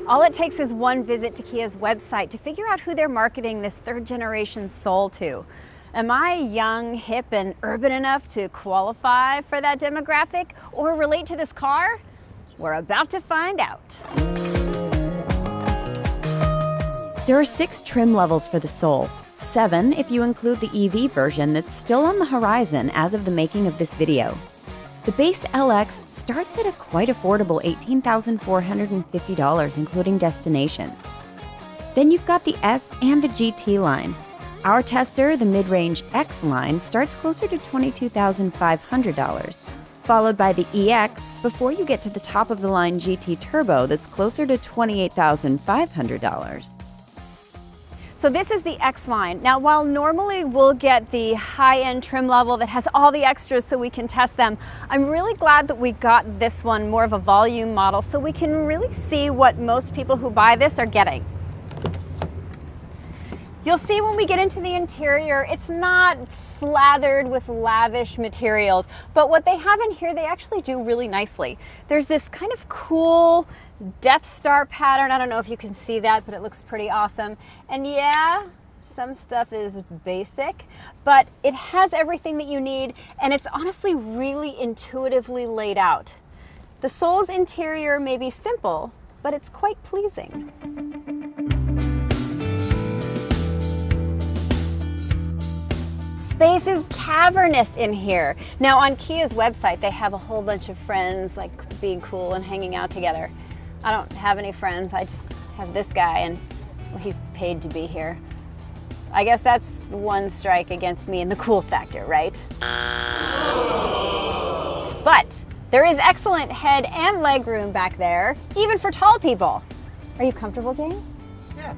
All it takes is one visit to Kia's website to figure out who they're marketing this third-generation sole to. Am I young, hip, and urban enough to qualify for that demographic or relate to this car? We're about to find out. There are 6 trim levels for the Soul, 7 if you include the EV version that's still on the horizon as of the making of this video. The base LX starts at a quite affordable $18,450, including destination. Then you've got the S and the GT line. Our tester, the mid-range X line, starts closer to $22,500, followed by the EX before you get to the top of the line GT Turbo that's closer to $28,500. So this is the X line. Now, while normally we'll get the high-end trim level that has all the extras so we can test them, I'm really glad that we got this one, more of a volume model, so we can really see what most people who buy this are getting. You'll see when we get into the interior, it's not slathered with lavish materials, but what they have in here, they actually do really nicely. There's this kind of cool Death Star pattern. I don't know if you can see that, but it looks pretty awesome. And yeah, some stuff is basic, but it has everything that you need, and it's honestly really intuitively laid out. The Soul's interior may be simple, but it's quite pleasing. Space is cavernous in here. Now on Kia's website, they have a whole bunch of friends like being cool and hanging out together. I don't have any friends, I just have this guy and well, he's paid to be here. I guess that's one strike against me in the cool factor, right? But there is excellent head and leg room back there, even for tall people. Are you comfortable, James? Yeah.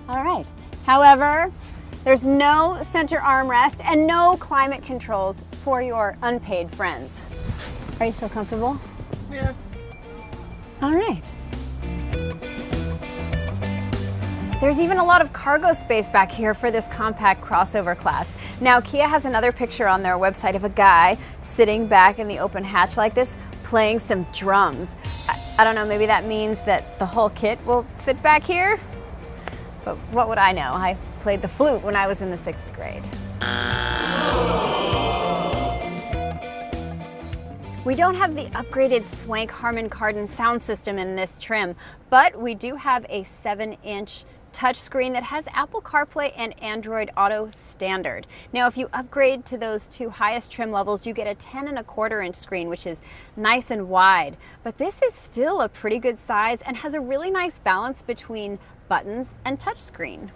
All right. However, there's no center armrest and no climate controls for your unpaid friends. Are you still comfortable? Yeah. All right. There's even a lot of cargo space back here for this compact crossover class. Now, Kia has another picture on their website of a guy sitting back in the open hatch like this, playing some drums. I don't know, maybe that means that the whole kit will fit back here? But what would I know? I played the flute when I was in the 6th grade. We don't have the upgraded Swank Harman Kardon sound system in this trim, but we do have a 7-inch touchscreen that has Apple CarPlay and Android Auto standard. Now, if you upgrade to those 2 highest trim levels, you get a 10.25-inch screen, which is nice and wide. But this is still a pretty good size and has a really nice balance between buttons and touchscreen.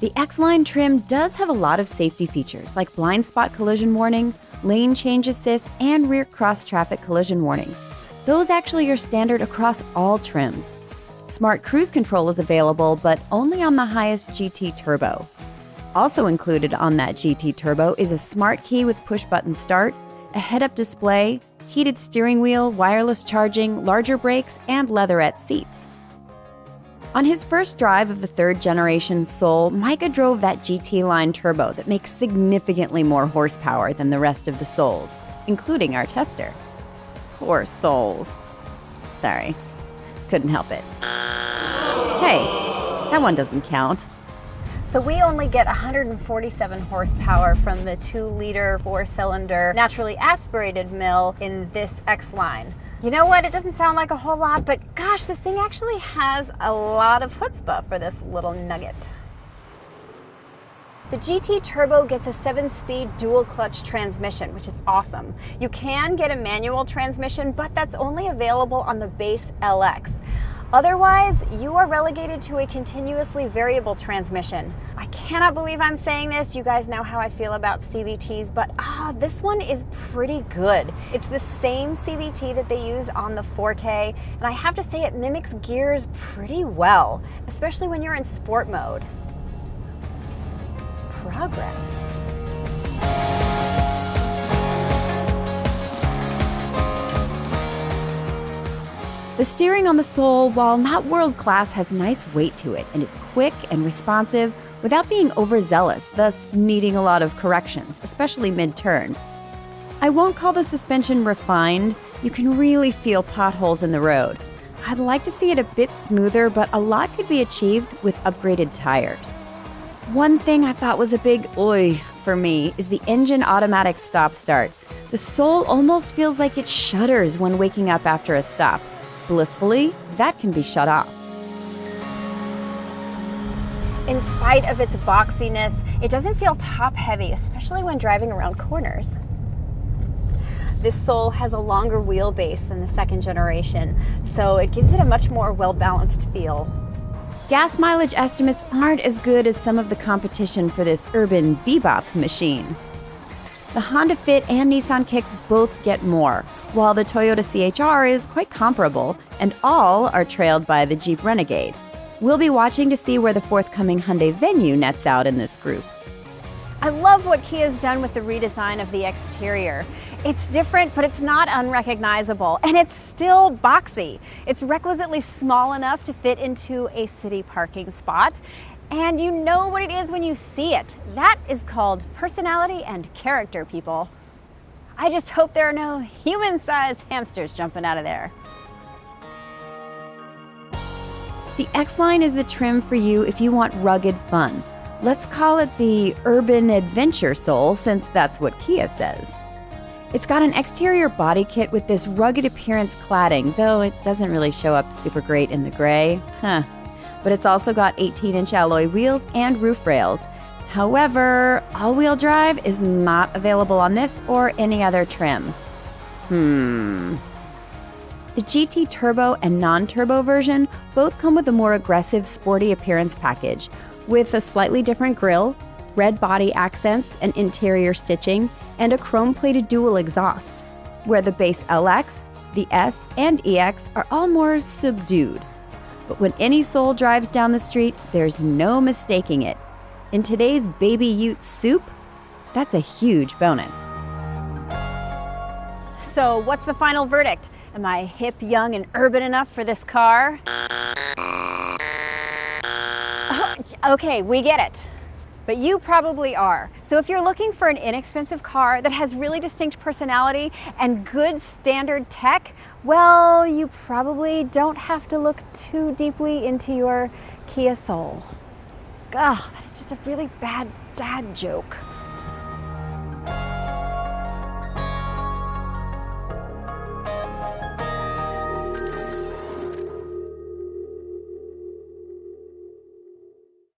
The X-Line trim does have a lot of safety features like blind spot collision warning, lane change assist, and rear cross-traffic collision warnings. Those actually are standard across all trims. Smart cruise control is available, but only on the highest GT Turbo. Also included on that GT Turbo is a smart key with push-button start, a head-up display, heated steering wheel, wireless charging, larger brakes, and leatherette seats. On his first drive of the 3rd-generation Soul, Micah drove that GT line turbo that makes significantly more horsepower than the rest of the Souls, including our tester. Poor Souls. Sorry, couldn't help it. Hey, that one doesn't count. So we only get 147 horsepower from the 2-liter 4-cylinder naturally aspirated mill in this X line. You know what, it doesn't sound like a whole lot, but gosh, this thing actually has a lot of chutzpah for this little nugget. The GT Turbo gets a 7-speed dual-clutch transmission, which is awesome. You can get a manual transmission, but that's only available on the base LX. Otherwise, you are relegated to a continuously variable transmission. I cannot believe I'm saying this. You guys know how I feel about CVTs, but this one is pretty good. It's the same CVT that they use on the Forte, and I have to say it mimics gears pretty well, especially when you're in sport mode. Progress. The steering on the Soul, while not world-class, has nice weight to it and is quick and responsive without being overzealous, thus needing a lot of corrections, especially mid-turn. I won't call the suspension refined. You can really feel potholes in the road. I'd like to see it a bit smoother, but a lot could be achieved with upgraded tires. One thing I thought was a big oy for me is the engine automatic stop-start. The Soul almost feels like it shudders when waking up after a stop. Blissfully, that can be shut off. In spite of its boxiness, it doesn't feel top-heavy, especially when driving around corners. This Soul has a longer wheelbase than the second generation, so it gives it a much more well-balanced feel. Gas mileage estimates aren't as good as some of the competition for this urban bebop machine. The Honda Fit and Nissan Kicks both get more, while the Toyota CHR is quite comparable, and all are trailed by the Jeep Renegade. We'll be watching to see where the forthcoming Hyundai Venue nets out in this group. I love what Kia's done with the redesign of the exterior. It's different, but it's not unrecognizable, and it's still boxy. It's requisitely small enough to fit into a city parking spot, and you know what it is when you see it. That is called personality and character, people. I just hope there are no human-sized hamsters jumping out of there. The X-Line is the trim for you if you want rugged fun. Let's call it the Urban Adventure Soul, since that's what Kia says. It's got an exterior body kit with this rugged appearance cladding, though it doesn't really show up super great in the gray. But it's also got 18-inch alloy wheels and roof rails. However, all-wheel drive is not available on this or any other trim. The GT Turbo and non-turbo version both come with a more aggressive, sporty appearance package, with a slightly different grille, red body accents and interior stitching, and a chrome-plated dual exhaust, where the base LX, the S, and EX are all more subdued. But when any Soul drives down the street, there's no mistaking it. In today's baby ute soup, that's a huge bonus. So what's the final verdict? Am I hip, young, and urban enough for this car? Okay, we get it. But you probably are. So if you're looking for an inexpensive car that has really distinct personality and good standard tech, well, you probably don't have to look too deeply into your Kia Soul. Ugh, that is just a really bad dad joke.